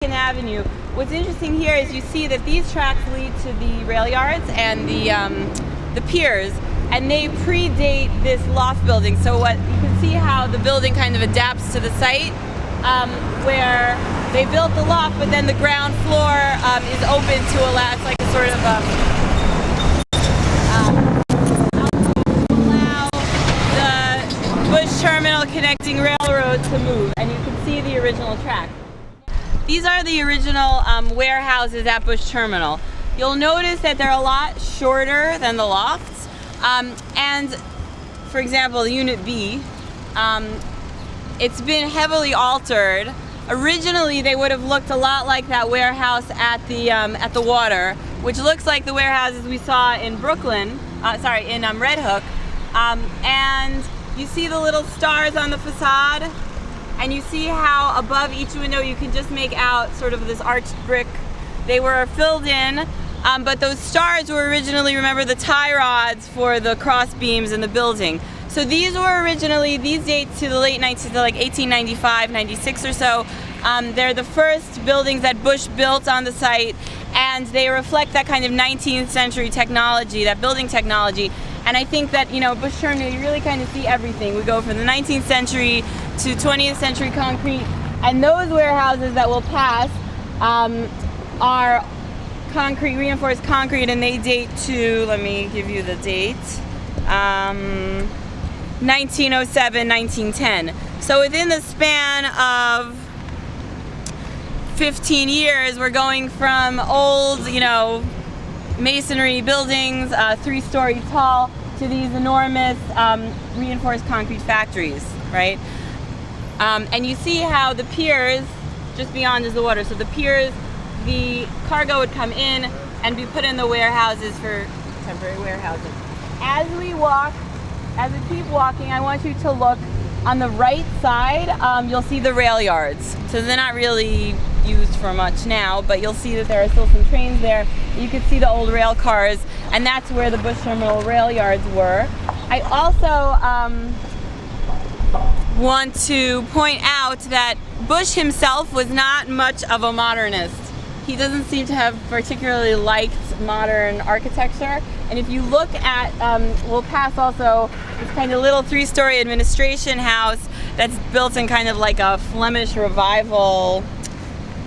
Avenue. What's interesting here is you see that these tracks lead to the rail yards and the piers, and they predate this loft building. So what you can see how the building kind of adapts to the site, where they built the loft, but then the ground floor is open to allow, it's like a sort of allow the Bush Terminal connecting railroad to move, and you can see the original track. These are the original warehouses at Bush Terminal. You'll notice that they're a lot shorter than the lofts. And for example, Unit B, it's been heavily altered. Originally, they would have looked a lot like that warehouse at the water, which looks like the warehouses we saw in Brooklyn, in Red Hook. And you see the little stars on the facade. And you see how above each window you can just make out sort of this arched brick. They were filled in, but those stars were originally, remember, the tie rods for the cross beams in the building. So these were originally, these date to the late 19th, like 1895, 96 or so. They're the first buildings that Bush built on the site, and they reflect that kind of 19th century technology, that building technology. And I think that, you know, Bush Terminal, you really kind of see everything. We go from the 19th century to 20th century concrete, and those warehouses that will pass are concrete, reinforced concrete, and they date to, let me give you the date, 1907, 1910. So within the span of 15 years, we're going from old, you know, masonry buildings, 3-story tall, to these enormous reinforced concrete factories, right? And you see how the piers, just beyond is the water, so the piers, the cargo would come in and be put in the warehouses for temporary warehousing. As we keep walking, I want you to look on the right side. You'll see the rail yards. So they're not really used for much now, but you'll see that there are still some trains there. You can see the old rail cars, and that's where the Bush Terminal rail yards were. I also want to point out that Bush himself was not much of a modernist. He doesn't seem to have particularly liked modern architecture. And if you look at, we'll pass also this kind of little 3-story administration house that's built in kind of like a Flemish revival,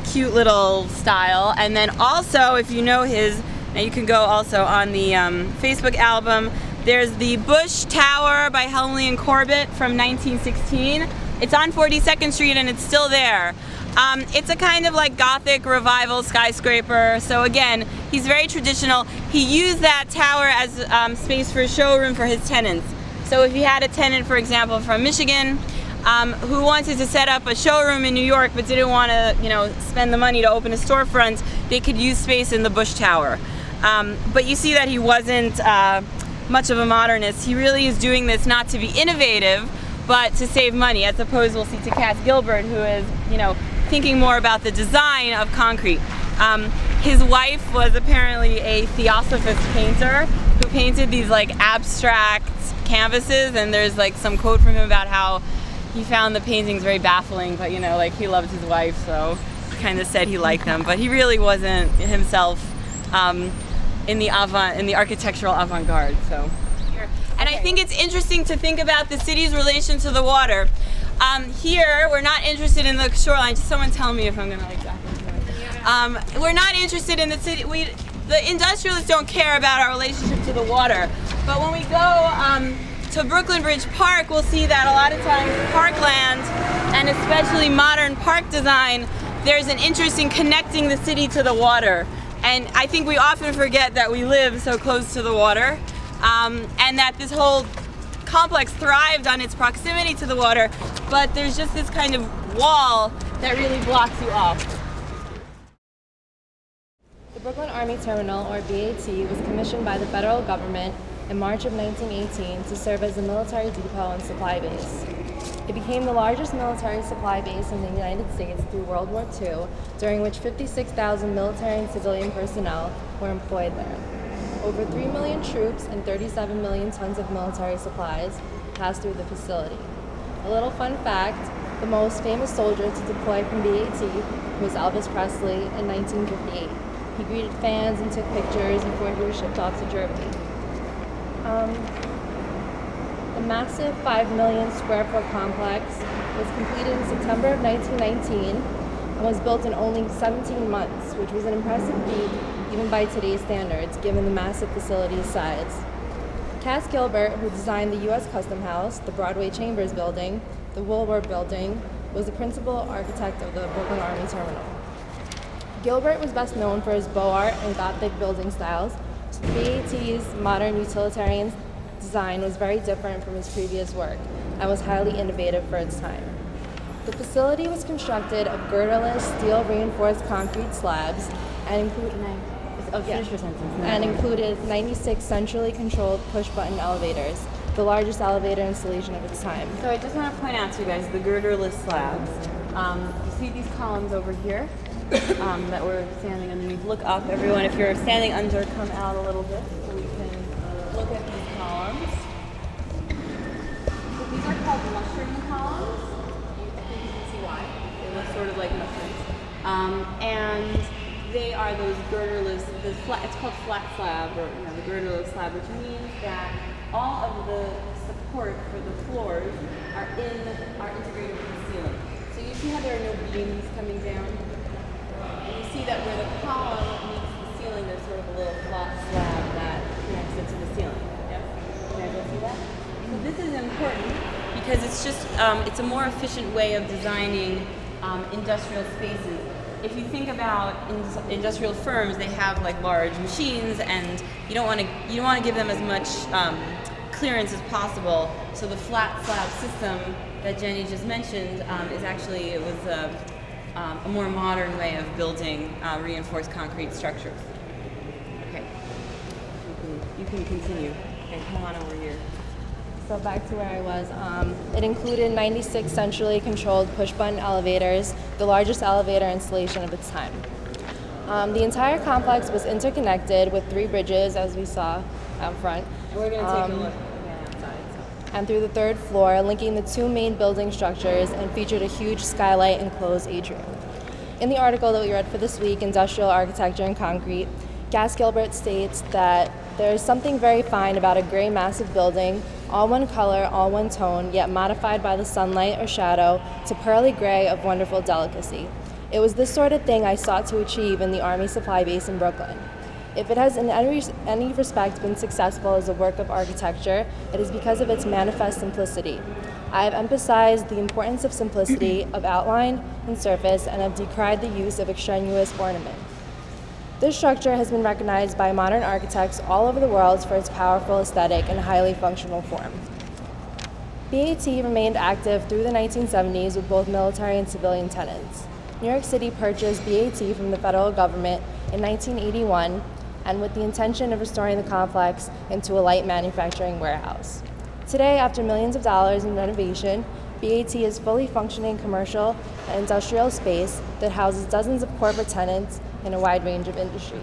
cute little style. And then also, if you know now you can go also on the Facebook album, there's the Bush Tower by Helmley and Corbett from 1916. It's on 42nd Street and it's still there. It's a kind of like Gothic revival skyscraper. So again, he's very traditional. He used that tower as space for a showroom for his tenants. So if you had a tenant, for example, from Michigan, who wanted to set up a showroom in New York but didn't want to, you know, spend the money to open a storefront, they could use space in the Bush Tower. But you see that he wasn't much of a modernist. He really is doing this not to be innovative, but to save money, as opposed, we'll see, to Cass Gilbert, who is, you know, thinking more about the design of concrete. His wife was apparently a theosophist painter who painted these like abstract canvases, and there's like some quote from him about how he found the paintings very baffling, but, you know, like, he loved his wife, so he kind of said he liked them, but he really wasn't himself in the architectural avant-garde. So, and I think it's interesting to think about the city's relation to the water. Here, we're not interested in the shoreline. Just someone tell me if I'm gonna like that. We're not interested in the city. The industrialists don't care about our relationship to the water. But when we go to Brooklyn Bridge Park, we'll see that a lot of times parkland, and especially modern park design, there's an interest in connecting the city to the water. And I think we often forget that we live so close to the water, and that this whole complex thrived on its proximity to the water, but there's just this kind of wall that really blocks you off. The Brooklyn Army Terminal, or BAT, was commissioned by the federal government in March of 1918 to serve as a military depot and supply base. It became the largest military supply base in the United States through World War II, during which 56,000 military and civilian personnel were employed there. Over 3 million troops and 37 million tons of military supplies passed through the facility. A little fun fact, The most famous soldier to deploy from BAT was Elvis Presley in 1958. He greeted fans and took pictures before he was shipped off to Germany. The massive 5 million square foot complex was completed in September of 1919 and was built in only 17 months, which was an impressive feat even by today's standards, given the massive facility's size. Cass Gilbert, who designed the U.S. Custom House, the Broadway Chambers Building, the Woolworth Building, was the principal architect of the Brooklyn Army Terminal. Gilbert was best known for his Beaux Art and Gothic building styles, so BAT's modern utilitarian design was very different from his previous work and was highly innovative for its time. The facility was constructed of girderless, steel-reinforced concrete slabs and included 96 centrally controlled push-button elevators, the largest elevator installation of its time. So I just want to point out to you guys the girderless slabs. You see these columns over here that we're standing underneath. Look up, everyone. If you're standing under, come out a little bit so we can look at these columns. So these are called mushroom columns. I think you can see why. They look sort of like mushrooms. And they are those girderless, it's called flat slab, or the girderless slab, which means that all of the support for the floors are integrated with the ceiling. So you see how there are no beams coming down? And you see that where the column meets the ceiling, there's sort of a little flat slab that connects it to the ceiling. Yep. Can everyone see that? So this is important because it's just, it's a more efficient way of designing industrial spaces. If you think about industrial firms, they have like large machines, and you don't want to give them as much clearance as possible. So the flat slab system that Jenny just mentioned is actually a more modern way of building reinforced concrete structures. Okay, you can continue. Okay, come on over here. So back to where I was, it included 96 centrally controlled push-button elevators, the largest elevator installation of its time. The entire complex was interconnected with 3 bridges, as we saw out front. And we're going to take a look outside. And through the 3rd floor, linking the 2 main building structures, and featured a huge skylight enclosed atrium. In the article that we read for this week, Industrial Architecture and Concrete, Cass Gilbert states that there is something very fine about a gray massive building, all one color, all one tone, yet modified by the sunlight or shadow to pearly gray of wonderful delicacy. It was this sort of thing I sought to achieve in the Army Supply Base in Brooklyn. If it has in any respect been successful as a work of architecture, it is because of its manifest simplicity. I have emphasized the importance of simplicity, of outline and surface, and have decried the use of extraneous ornament. This structure has been recognized by modern architects all over the world for its powerful aesthetic and highly functional form. BAT remained active through the 1970s with both military and civilian tenants. New York City purchased BAT from the federal government in 1981, and with the intention of restoring the complex into a light manufacturing warehouse. Today, after millions of dollars in renovation, BAT is fully functioning commercial and industrial space that houses dozens of corporate tenants in a wide range of industries.